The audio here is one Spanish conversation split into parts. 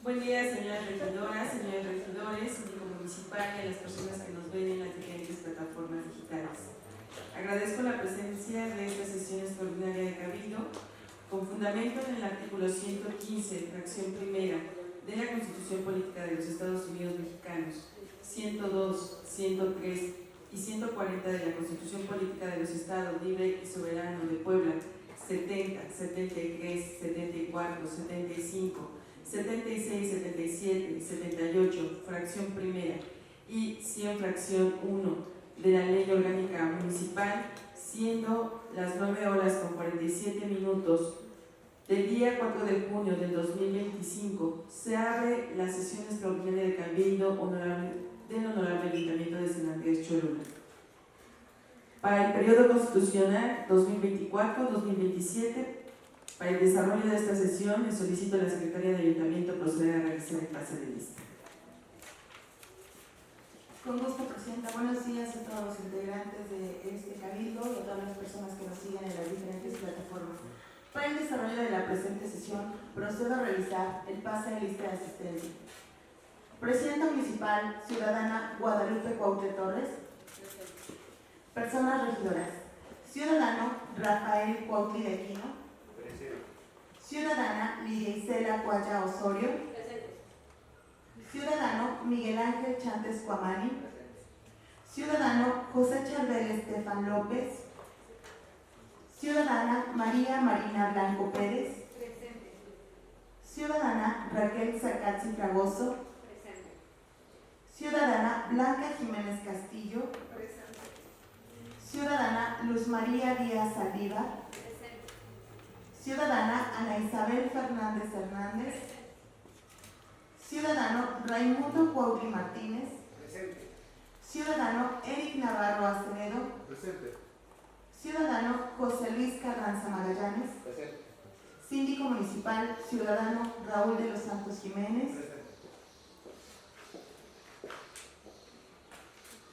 Buen día, señoras regidoras, señores regidores, síndico municipal y a las personas que nos ven en las diferentes plataformas digitales. Agradezco la presencia de esta sesión extraordinaria de Cabildo con fundamento en el artículo 115, fracción primera de la Constitución Política de los Estados Unidos Mexicanos, 102, 103 y 140 de la Constitución Política de los Estados Libre y Soberano de Puebla, 70, 73, 74, 75, 76, 77, 78, fracción primera y 100, fracción 1 de la Ley Orgánica Municipal, siendo las 9:47 del día 4 de junio del 2025, se abre la sesión extraordinaria de Cabildo del Honorable Ayuntamiento de San Andrés Cholula. Para el periodo constitucional 2024-2027, para el desarrollo de esta sesión, le solicito a la Secretaría de Ayuntamiento proceder a realizar el pase de lista. Con gusto, Presidenta. Buenos días a todos los integrantes de este Cabildo y a todas las personas que nos siguen en las diferentes plataformas. Para el desarrollo de la presente sesión, procedo a realizar el pase de lista de asistencia. Presidenta Municipal, ciudadana Guadalupe Cuauhtémoc Torres. Personas regidoras. Ciudadano Rafael Cuautli de Aquino. Ciudadana Lidia Isela Cuaya Osorio. Ciudadano Miguel Ángel Chantes Cuamani. Ciudadano José Charbel Estefan López. Ciudadana María Marina Blanco Pérez. Ciudadana Raquel Zacatzi Fragoso. Ciudadana Blanca Jiménez Castillo. Ciudadana Luz María Díaz Saldívar. Ciudadana Ana Isabel Fernández Hernández. Ciudadano Raimundo Cuautli Martínez. Presente. Ciudadano Eric Navarro Acevedo. Presente. Ciudadano José Luis Carranza Magallanes. Presente. Síndico Municipal, ciudadano Raúl de los Santos Jiménez. Presente.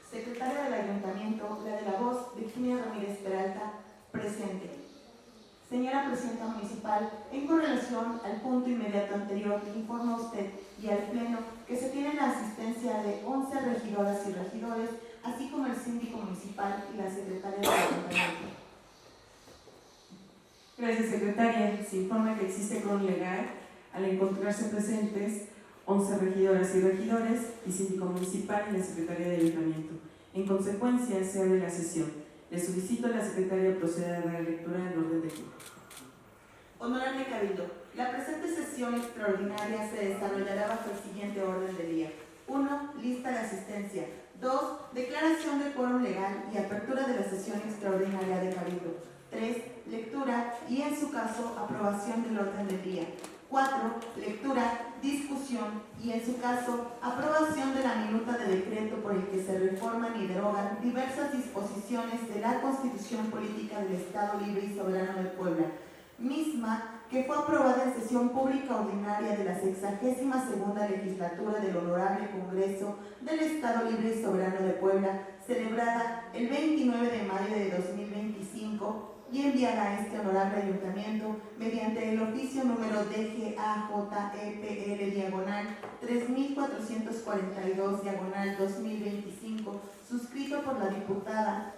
Secretaria del Ayuntamiento, la de la voz, Virginia Ramírez Peralta, presente. Señora Presidenta Municipal, en correlación al punto inmediato anterior, informa a usted y al Pleno que se tiene la asistencia de 11 regidoras y regidores, así como el síndico municipal y la secretaria del Ayuntamiento. Gracias, secretaria. Se informa que existe quórum legal al encontrarse presentes 11 regidoras y regidores y síndico municipal y la secretaria del Ayuntamiento. En consecuencia, se abre la sesión. Le solicito a la secretaria proceda a dar lectura del orden del día. Honorable Cabildo, la presente sesión extraordinaria se desarrollará bajo el siguiente orden del día. 1. Lista de asistencia. 2. Declaración de quórum legal y apertura de la sesión extraordinaria de Cabildo. 3. Lectura y, en su caso, aprobación del orden del día. 4. Lectura, discusión y, en su caso, aprobación de la minuta de decreto por el que se reforman y derogan diversas disposiciones de la Constitución Política del Estado Libre y Soberano de Puebla, misma que fue aprobada en sesión pública ordinaria de la 62ª legislatura del Honorable Congreso del Estado Libre y Soberano de Puebla, celebrada el 29 de mayo de 2025, y enviada a este honorable ayuntamiento mediante el oficio número DGAJEPL/3442/2025, suscrito por la diputada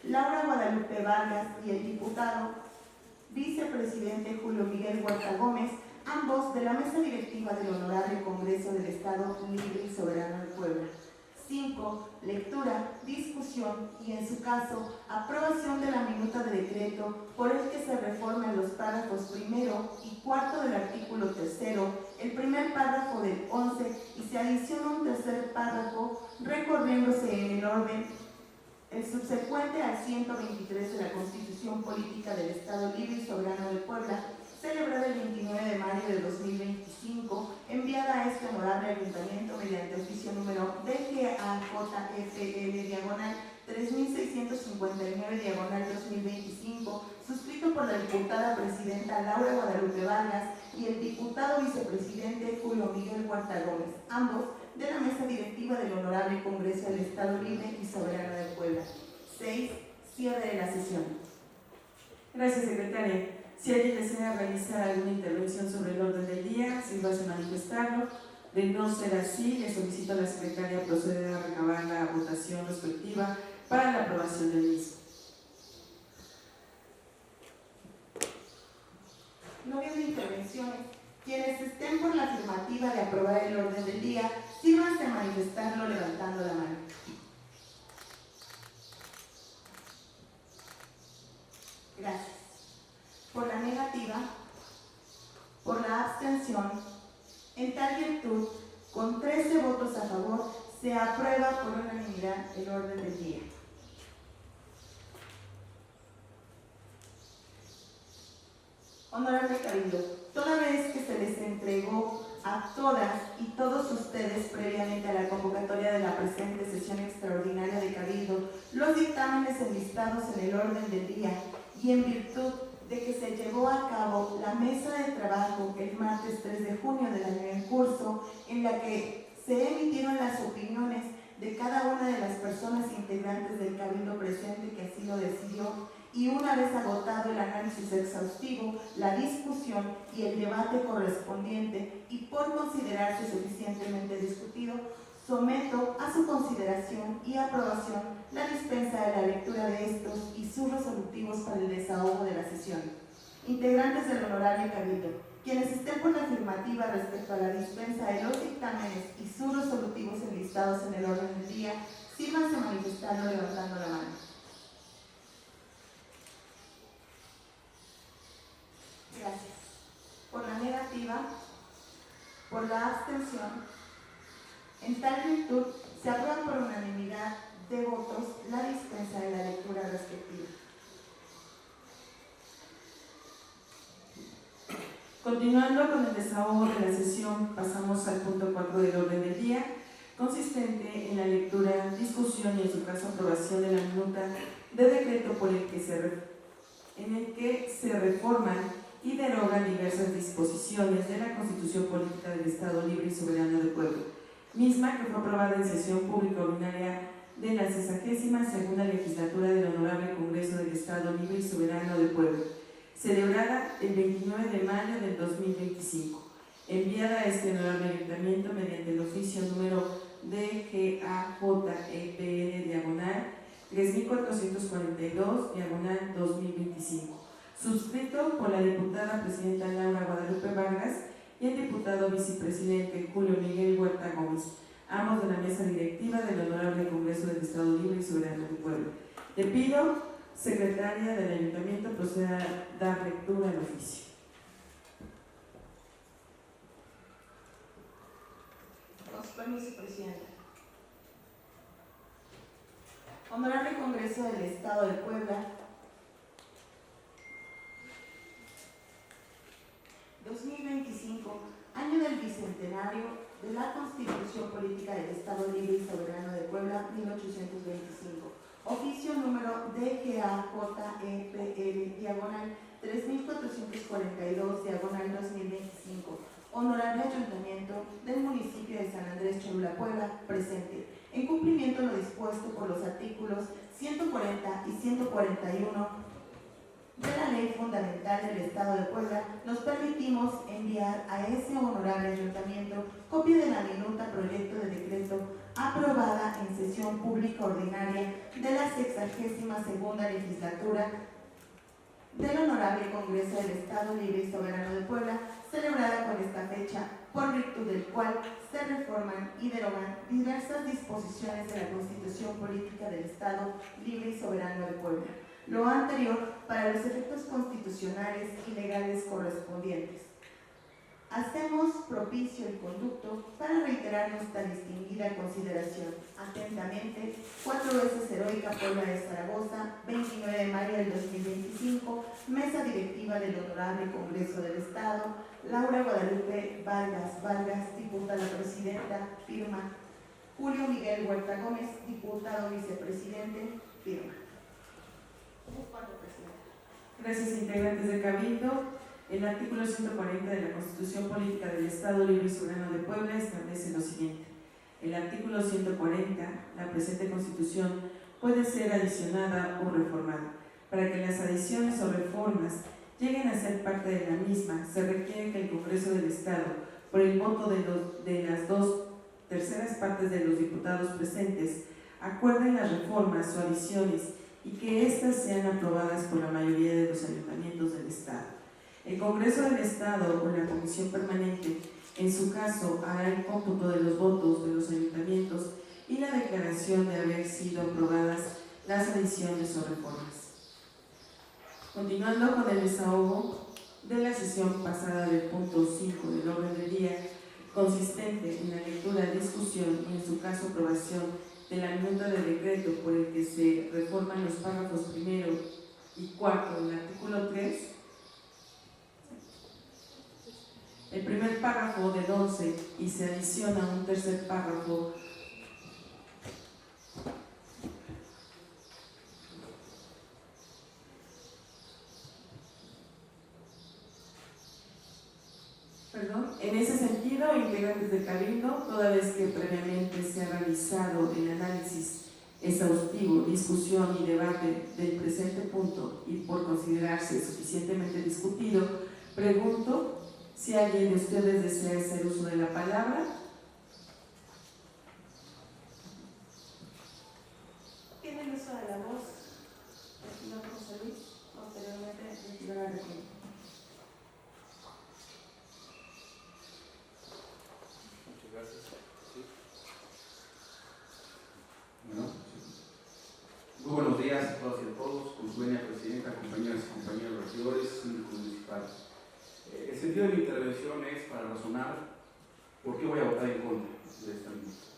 Laura Guadalupe Vargas y el diputado vicepresidente Julio Miguel Huerta Gómez, ambos de la mesa directiva del Honorable Congreso del Estado Libre y Soberano de Puebla. 5. Lectura, discusión y, en su caso, aprobación de la minuta de decreto por el que se reforman los párrafos primero y cuarto del artículo 3, el primer párrafo del 11 y se adiciona un tercer párrafo recorriéndose en el orden el subsecuente al 123 de la Constitución Política del Estado Libre y Soberano de Puebla, celebrada el 29 de mayo de 2025, enviada a este honorable ayuntamiento mediante oficio número DGAJFL/3659/2025, suscrito por la diputada presidenta Laura Guadalupe Vargas y el diputado vicepresidente Julio Miguel Huerta Gómez, ambos de la mesa directiva del Honorable Congreso del Estado Libre y Soberano de Puebla. 6. Cierre de la sesión. Gracias, secretaria. Si alguien desea realizar alguna intervención sobre el orden del día, sírvase a manifestarlo. De no ser así, le solicito a la secretaria proceder a recabar la votación respectiva para la aprobación del mismo. No habiendo intervenciones, quienes estén por la afirmativa de aprobar el orden del día, sírvanse a manifestarlo levantando la mano. Gracias. Por la negativa, por la abstención, en tal virtud, con 13 votos a favor, se aprueba por unanimidad el orden del día. Honorable Cabildo, toda vez que se les entregó a todas y todos ustedes previamente a la convocatoria de la presente sesión extraordinaria de Cabildo los dictámenes enlistados en el orden del día y en virtud de que se llevó a cabo la mesa de trabajo el martes 3 de junio del año en curso, en la que se emitieron las opiniones de cada una de las personas integrantes del Cabildo presente que así lo decidió, y una vez agotado el análisis exhaustivo, la discusión y el debate correspondiente, y por considerarse suficientemente discutido, someto a su consideración y aprobación la dispensa de la lectura de estos y sus resolutivos para el desahogo de la sesión. Integrantes del Honorable Cabildo, quienes estén por la afirmativa respecto a la dispensa de los dictámenes y sus resolutivos enlistados en el orden del día, sírvanse a manifestarlo levantando la mano. Gracias. Por la negativa, por la abstención, en tal virtud se aprueba por unanimidad de votos la dispensa de la lectura respectiva. Continuando con el desahogo de la sesión, pasamos al punto 4 del orden del día, consistente en la lectura, discusión y en su caso aprobación de la minuta de decreto por el que se reforman y derogan diversas disposiciones de la Constitución Política del Estado Libre y Soberano de Puebla, misma que fue aprobada en sesión pública ordinaria de la 62ª legislatura del Honorable Congreso del Estado Libre y Soberano de Puebla, celebrada el 29 de mayo del 2025, enviada a este honorable ayuntamiento mediante el oficio número DGAJEPN/3442/2025, suscrito por la diputada presidenta Laura Guadalupe Vargas y el diputado vicepresidente Julio Miguel Huerta Gómez, ambos de la mesa directiva del Honorable Congreso del Estado Libre y Soberano de Puebla. Le pido, secretaria del Ayuntamiento, proceda a dar lectura al oficio. Con su permiso, Presidenta. Honorable Congreso del Estado de Puebla, 2025, año del bicentenario de la Constitución Política del Estado Libre y Soberano de Puebla, 1825. Oficio número DGAJEPL/3442/2025. Honorable Ayuntamiento del municipio de San Andrés Cholula, Puebla, presente. En cumplimiento de lo dispuesto por los artículos 140 y 141 de la Ley Fundamental del Estado de Puebla, nos permitimos enviar a ese honorable ayuntamiento copia de la minuta proyecto de decreto aprobada en sesión pública ordinaria de la 62ª legislatura del Honorable Congreso del Estado Libre y Soberano de Puebla, celebrada con esta fecha, por virtud del cual se reforman y derogan diversas disposiciones de la Constitución Política del Estado Libre y Soberano de Puebla. Lo anterior para los efectos constitucionales y legales correspondientes. Hacemos propicio el conducto para reiterar nuestra distinguida consideración. Atentamente, 4 veces heroica Puebla de Zaragoza, 29 de mayo del 2025, Mesa Directiva del Honorable Congreso del Estado, Laura Guadalupe Vargas, diputada presidenta, firma. Julio Miguel Huerta Gómez, diputado vicepresidente, firma. Gracias, integrantes de Cabildo. El artículo 140 de la Constitución Política del Estado Libre y Soberano de Puebla establece lo siguiente. El artículo 140, la presente Constitución puede ser adicionada o reformada, para que las adiciones o reformas lleguen a ser parte de la misma, se requiere que el Congreso del Estado, por el voto de las 2/3 partes de los diputados presentes, acuerden las reformas o adiciones y que éstas sean aprobadas por la mayoría de los ayuntamientos del Estado. El Congreso del Estado o la Comisión Permanente, en su caso, hará el cómputo de los votos de los ayuntamientos y la declaración de haber sido aprobadas las adiciones o reformas. Continuando con el desahogo de la sesión pasada del punto 5 del orden del día, consistente en la lectura, discusión y en su caso aprobación de la minuta de decreto por el que se reforman los párrafos primero y cuarto del artículo 3, el primer párrafo del 11 y se adiciona un tercer párrafo en ese sentido, integrantes del Cabildo, toda vez que previamente se ha realizado el análisis exhaustivo, discusión y debate del presente punto y por considerarse suficientemente discutido, pregunto si alguien de ustedes desea hacer uso de la palabra. ¿Tiene el uso de la voz el señor José Luis? Posteriormente, el señor Arrequín. Muy buenos días a todas y a todos, con su venia presidenta, compañeras y compañeros regidores, síndicos municipales. El sentido de mi intervención es para razonar por qué voy a votar en contra de esta minuta.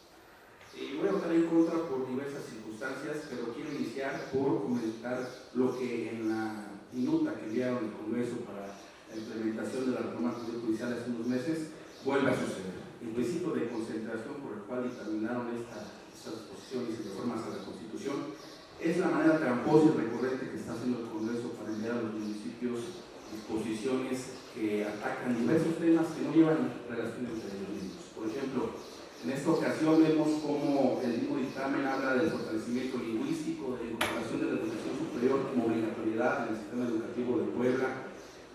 Voy a votar en contra por diversas circunstancias, pero quiero iniciar por comentar lo que en la minuta que enviaron al Congreso para la implementación de la reforma judicial hace unos meses vuelve a suceder. El principio de concentración por el cual dictaminaron estas disposiciones y reformas a la Constitución es la manera tramposa y recurrente que está haciendo el Congreso para enviar a los municipios disposiciones que atacan diversos temas que no llevan relación entre ellos mismos. Por ejemplo, en esta ocasión vemos cómo el mismo dictamen habla del fortalecimiento lingüístico, de la incorporación de la educación superior como obligatoriedad en el sistema educativo de Puebla,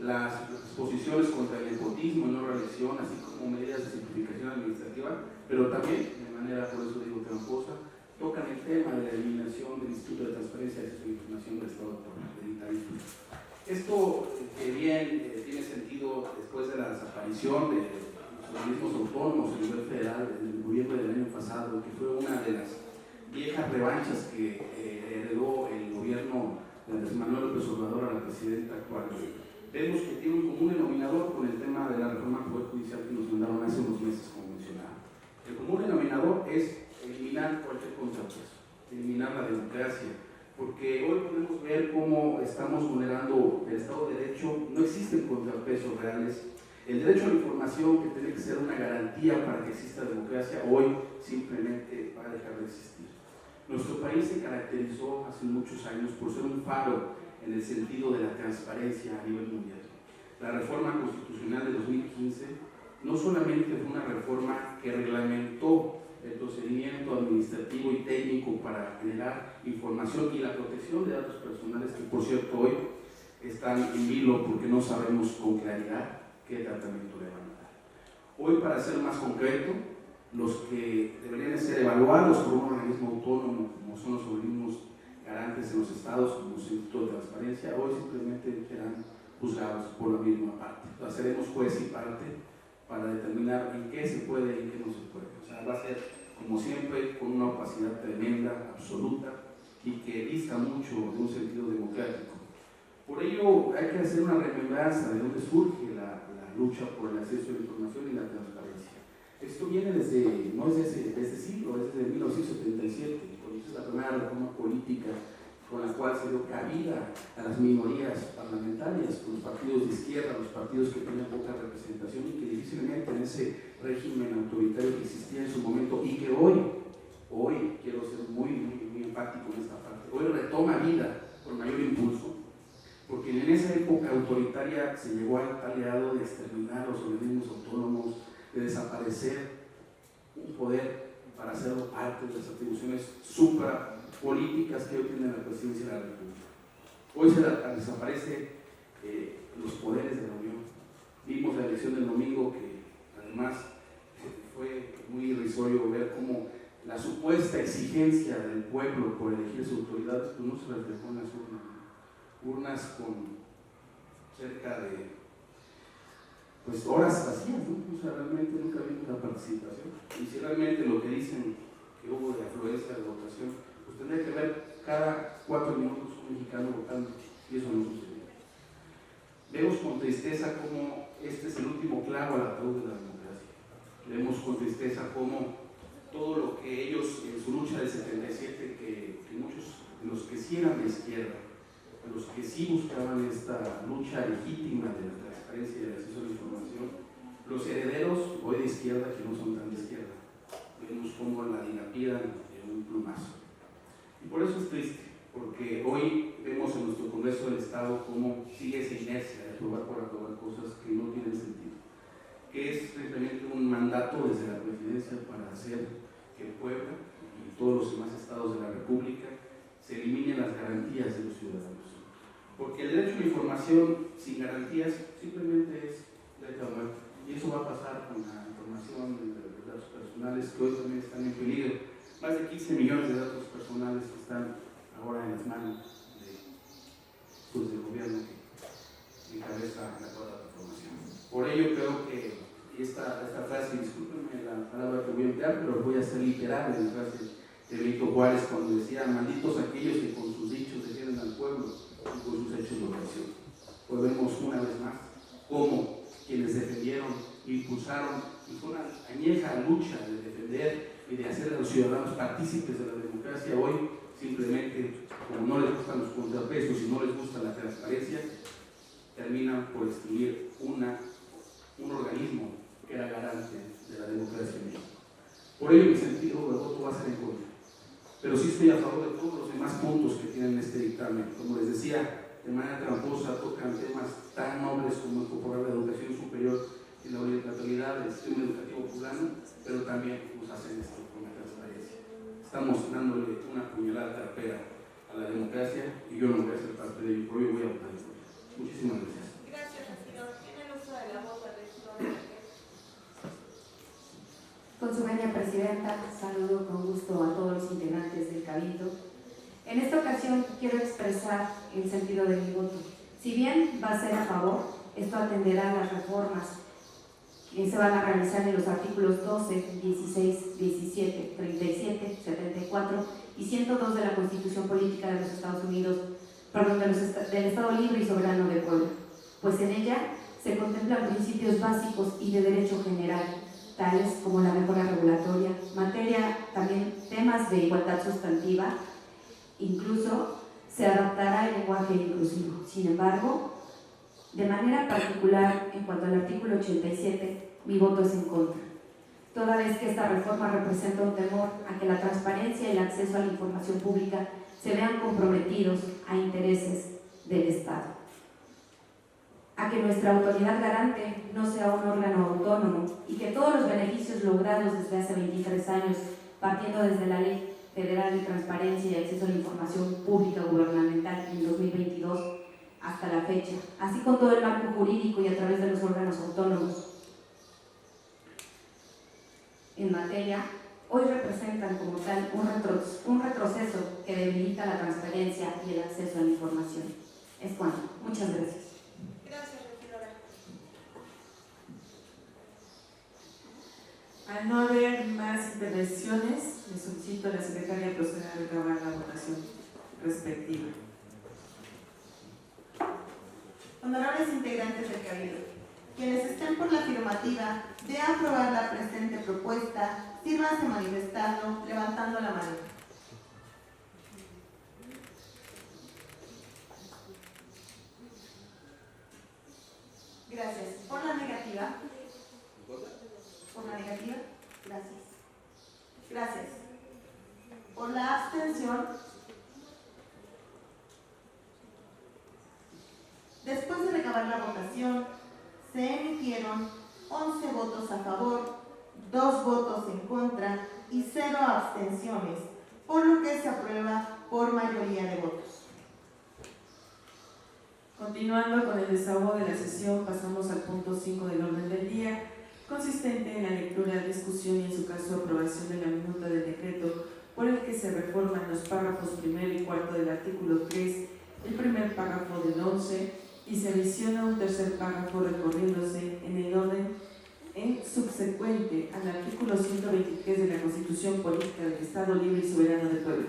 las disposiciones contra el nepotismo y no reelección, así como medidas de simplificación administrativa, pero también, de manera, por eso digo, tramposa, tocan el tema de la eliminación del Instituto de Transparencia y Acceso a la Información del Estado de. Esto, que bien tiene sentido después de la desaparición de los organismos autónomos a nivel federal en el gobierno del año pasado, que fue una de las viejas revanchas que heredó el gobierno de Andrés Manuel López Obrador a la presidenta actual. Vemos que tiene un común denominador con el tema de la reforma judicial que nos mandaron hace unos meses, como mencionaba. El común denominador es eliminar cualquier contrapeso, eliminar la democracia, porque hoy podemos ver cómo estamos vulnerando el Estado de Derecho, no existen contrapesos reales. El derecho a la información, que tiene que ser una garantía para que exista democracia, hoy simplemente va a dejar de existir. Nuestro país se caracterizó hace muchos años por ser un faro en el sentido de la transparencia a nivel mundial. La reforma constitucional de 2015 no solamente fue una reforma que reglamentó el procedimiento administrativo y técnico para generar información y la protección de datos personales, que por cierto hoy están en vilo porque no sabemos con claridad qué tratamiento le van a dar. Hoy, para ser más concreto, los que deberían ser evaluados por un organismo autónomo, como son los organismos garantes en los estados, como el Instituto de Transparencia, hoy simplemente serán juzgados por la misma parte. Seremos juez y parte para determinar en qué se puede y en qué no se puede. O sea, va a ser, como siempre, con una opacidad tremenda, absoluta, y que dista mucho de un sentido democrático. Por ello, hay que hacer una remembranza de dónde surge la lucha por el acceso a la información y la transparencia. Esto viene no es de este siglo, es desde 1977, cuando es la primera reforma política con la cual se dio cabida a las minorías parlamentarias, los partidos de izquierda, los partidos que tenían poca representación y que difícilmente en ese régimen autoritario que existía en su momento y que hoy quiero ser muy enfático en esta parte, hoy retoma vida con mayor impulso, porque en esa época autoritaria se llegó al tal grado de exterminar los organismos autónomos, de desaparecer un poder para hacerlo parte de las atribuciones suprapolíticas que hoy tiene la presidencia de la República. Hoy se desaparece los poderes de la Unión. Vimos la elección del domingo, que además fue muy irrisorio ver cómo la supuesta exigencia del pueblo por elegir sus autoridades pues no se reflejó en las urnas con cerca de horas vacías, ¿no? O sea, realmente nunca vimos la participación. Y si realmente lo que dicen que hubo de afluencia de votación, pues tendría que ver cada 4 minutos un mexicano votando, y eso no sucedió. Vemos con tristeza cómo este es el último clavo al ataúd de la democracia. Vemos con tristeza cómo todo lo que ellos en su lucha del 77, que muchos de los que sí eran de izquierda, de los que sí buscaban esta lucha legítima de la transparencia y del acceso a la información, los herederos hoy de izquierda que no son tan de izquierda, vemos cómo la dilapidan de un plumazo. Y por eso es triste, porque hoy vemos en nuestro Congreso del Estado cómo sigue esa inercia de aprobar por aprobar cosas que no tienen sentido, que es simplemente un mandato desde la presidencia para hacer que Puebla y todos los demás estados de la República se eliminen las garantías de los ciudadanos. Porque el derecho a la información sin garantías simplemente es derecho a muerte. Y eso va a pasar con la información de los datos personales que hoy también están en peligro. Más de 15 millones de datos personales que están ahora en las manos del gobierno que encabeza la toda la información. Por ello creo que esta frase, discúlpenme la palabra que voy a emplear, pero voy a ser literal en la frase de Benito Juárez cuando decía: malditos aquellos que con sus dichos defienden al pueblo y con sus hechos lo traicionan. Pues vemos una vez más cómo quienes defendieron, impulsaron, y fue una añeja lucha de defender y de hacer a los ciudadanos partícipes de la democracia, hoy simplemente, como no les gustan los contrapesos y no les gusta la transparencia, terminan por extinguir un organismo que era garante de la democracia en México. Por ello mi sentido de voto va a ser en contra, pero sí estoy a favor de todos los demás puntos que tienen este dictamen. Como les decía, de manera tramposa tocan temas tan nobles como incorporar la educación superior y la obligatoriedad del sistema educativo poblano, pero también nos hacen esto con la transparencia. Estamos dándole una puñalada trapera a la democracia y yo no voy a ser parte de ello, por ello voy a votar en contra. Muchísimas gracias. Gracias, regidor. Tiene el uso de la voz, regidor. Con su venia, presidenta, saludo con gusto a todos los integrantes del Cabildo. En esta ocasión quiero expresar el sentido de mi voto. Si bien va a ser a favor, esto atenderá a las reformas que se van a realizar en los artículos 12, 16, 17, 37, 74 y 102 de la Constitución Política de los Estados Unidos, del Estado Libre y Soberano de Puebla, pues en ella se contemplan principios básicos y de derecho general, tales como la mejora regulatoria, materia también temas de igualdad sustantiva, incluso se adaptará el lenguaje inclusivo. Sin embargo, de manera particular, en cuanto al artículo 87, mi voto es en contra, toda vez que esta reforma representa un temor a que la transparencia y el acceso a la información pública se vean comprometidos a intereses del Estado, a que nuestra autoridad garante no sea un órgano autónomo y que todos los beneficios logrados desde hace 23 años, partiendo desde la Ley Federal de Transparencia y Acceso a la Información Pública Gubernamental en 2022 hasta la fecha, así con todo el marco jurídico y a través de los órganos autónomos en materia, hoy representan como tal un retroceso que debilita la transparencia y el acceso a la información. Es cuanto. Muchas gracias. Gracias, regidora. Al no haber más intervenciones, le solicito a la secretaria proceder a recabar la votación respectiva. Honorables integrantes del Cabildo, quienes estén por la afirmativa de aprobar la presente propuesta, sírvanse manifestando levantando la mano. Gracias. ¿Por la negativa? ¿Por la negativa? Gracias. Gracias. ¿Por la abstención? Después de recabar la votación, se emitieron 11 votos a favor, 2 votos en contra y 0 abstenciones, por lo que se aprueba por mayoría de votos. Continuando con el desahogo de la sesión, pasamos al punto 5 del orden del día, consistente en la lectura, discusión y en su caso aprobación de la minuta del decreto por el que se reforman los párrafos primero y cuarto del artículo 3, el primer párrafo del 11 y se adiciona un tercer párrafo recorriéndose en el orden subsecuente al artículo 123 de la Constitución Política del Estado Libre y Soberano de Puebla,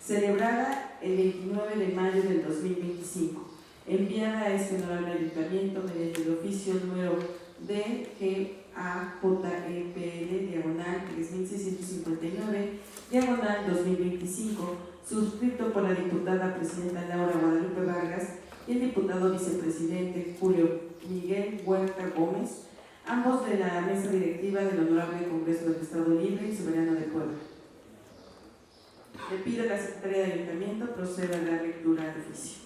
celebrada el 29 de mayo del 2025, enviada a este honorable ayuntamiento mediante el oficio número DGAJEPL, diagonal 3659, diagonal 2025, suscrito por la diputada presidenta Laura Guadalupe Vargas y el diputado vicepresidente Julio Miguel Huerta Gómez, ambos de la mesa directiva del Honorable Congreso del Estado Libre y Soberano de Puebla. Le pido a la Secretaría de Ayuntamiento proceda a la lectura del oficio.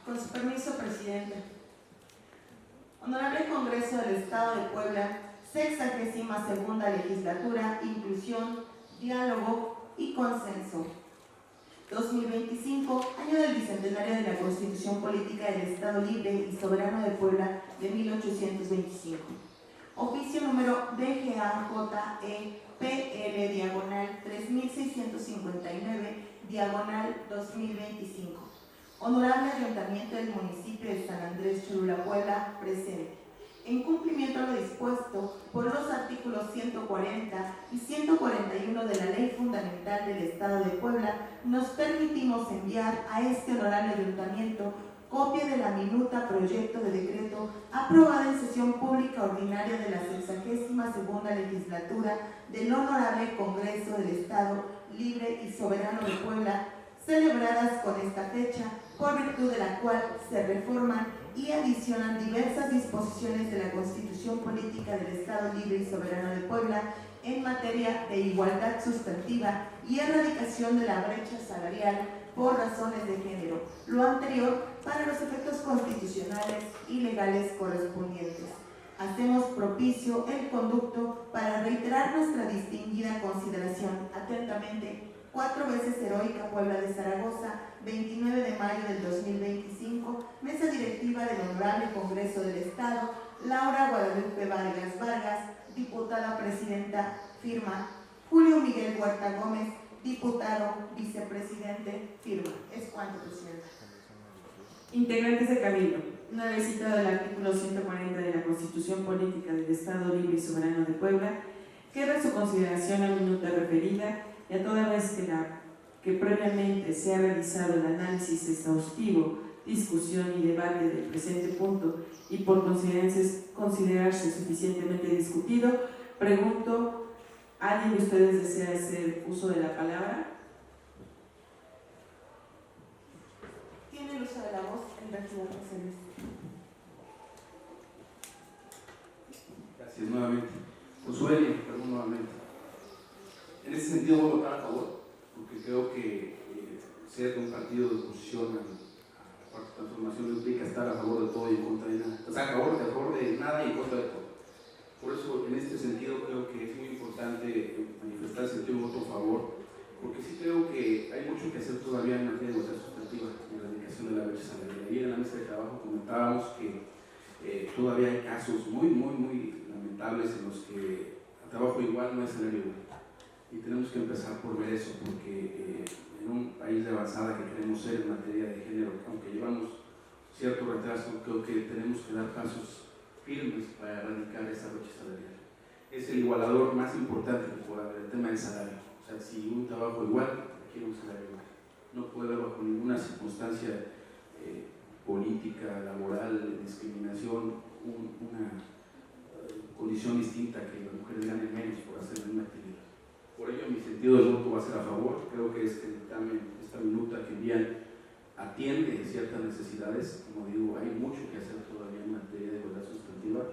Con su permiso, Presidenta. Honorable Congreso del Estado de Puebla, 62ª Legislatura, Inclusión, Diálogo y Consenso. 2025, año del bicentenario de la Constitución Política del Estado Libre y Soberano de Puebla de 1825. Oficio número DGAJEPL, diagonal 3659, diagonal 2025. Honorable Ayuntamiento del Municipio de San Andrés Cholula, Puebla, presente. En cumplimiento a lo dispuesto por los artículos 140 y 141 de la Ley Fundamental del Estado de Puebla, nos permitimos enviar a este honorable ayuntamiento copia de la minuta proyecto de decreto aprobada en sesión pública ordinaria de la 62ª Legislatura del Honorable Congreso del Estado Libre y Soberano de Puebla, celebradas con esta fecha, por virtud de la cual se reforman y adicionan diversas disposiciones de la Constitución Política del Estado Libre y Soberano de Puebla en materia de igualdad sustantiva y erradicación de la brecha salarial por razones de género, lo anterior para los efectos constitucionales y legales correspondientes. Hacemos propicio el conducto para reiterar nuestra distinguida consideración. Atentamente, 4 veces heroica Puebla de Zaragoza, 29 de mayo del 2025, mesa directiva del Honorable Congreso del Estado, Laura Guadalupe Vargas, diputada presidenta, firma Julio Miguel Huerta Gómez, diputado vicepresidente, firma. Es cuanto, Presidenta. Integrantes de Cabildo, una vez citado el artículo 140 de la Constitución Política del Estado Libre y Soberano de Puebla, queda su consideración la minuta referida y a toda vez que previamente se ha realizado el análisis exhaustivo, discusión y debate del presente punto y por considerarse suficientemente discutido, pregunto, ¿alguien de ustedes desea hacer uso de la palabra? Tiene el uso de la voz el regidor José Luis. Gracias nuevamente. Josué, perdón nuevamente. En ese sentido voy a votar a favor, porque creo que ser de un partido de oposición a la Cuarta Transformación implica estar a favor de todo y en contra de nada. O sea, a favor de nada y en contra de todo. Por eso, en este sentido, creo que es muy importante manifestar el sentido de voto a favor, porque sí creo que hay mucho que hacer todavía en materia de igualdad sustantiva en la erradicación de la brecha salarial. Ayer en la mesa de trabajo comentábamos que todavía hay casos muy lamentables en los que el trabajo igual no es salario igual. Y tenemos que empezar por ver eso, porque en un país de avanzada que queremos ser en materia de género, aunque llevamos cierto retraso, creo que tenemos que dar pasos firmes para erradicar esa brecha salarial. Es el igualador más importante que pueda haber, el tema del salario. O sea, si un trabajo igual, requiere un salario igual. No puede haber bajo ninguna circunstancia política, laboral, de discriminación, una condición distinta que las mujeres ganen menos por hacer la misma actividad. Por ello, mi sentido de voto va a ser a favor. Creo que este dictamen, esta minuta que envían, atiende ciertas necesidades. Como digo, hay mucho que hacer todavía en materia de igualdad sustantiva,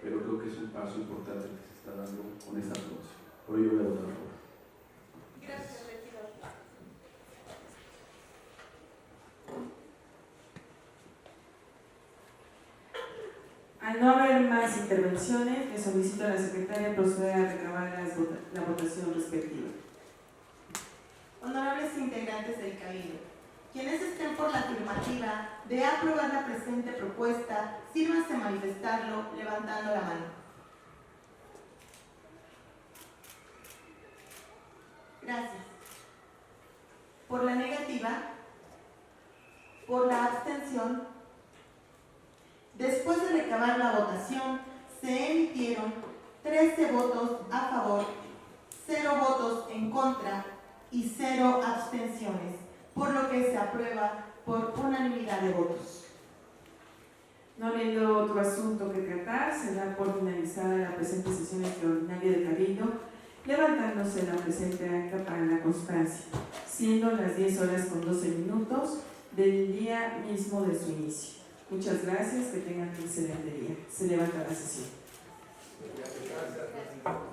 pero creo que es un paso importante que se está dando con esta aprobación. Por ello, voy a votar a favor. Gracias, regidor. Al no haber más intervenciones, le solicito a la secretaria proceder a recabar la votación respectiva. Honorables integrantes del Cabildo, Quienes estén por la afirmativa de aprobar la presente propuesta, sírvanse a manifestarlo levantando la mano. Gracias. Por la negativa, por la abstención, después de recabar la votación, se emitieron 13 votos a favor, 0 votos en contra y 0 abstenciones, por lo que se aprueba por unanimidad de votos. No habiendo otro asunto que tratar, se da por finalizada la presente sesión extraordinaria de Cabildo, levantándose la presente acta para la constancia, siendo las 10:12 del día mismo de su inicio. Muchas gracias, que tengan un excelente día. Se levanta la sesión.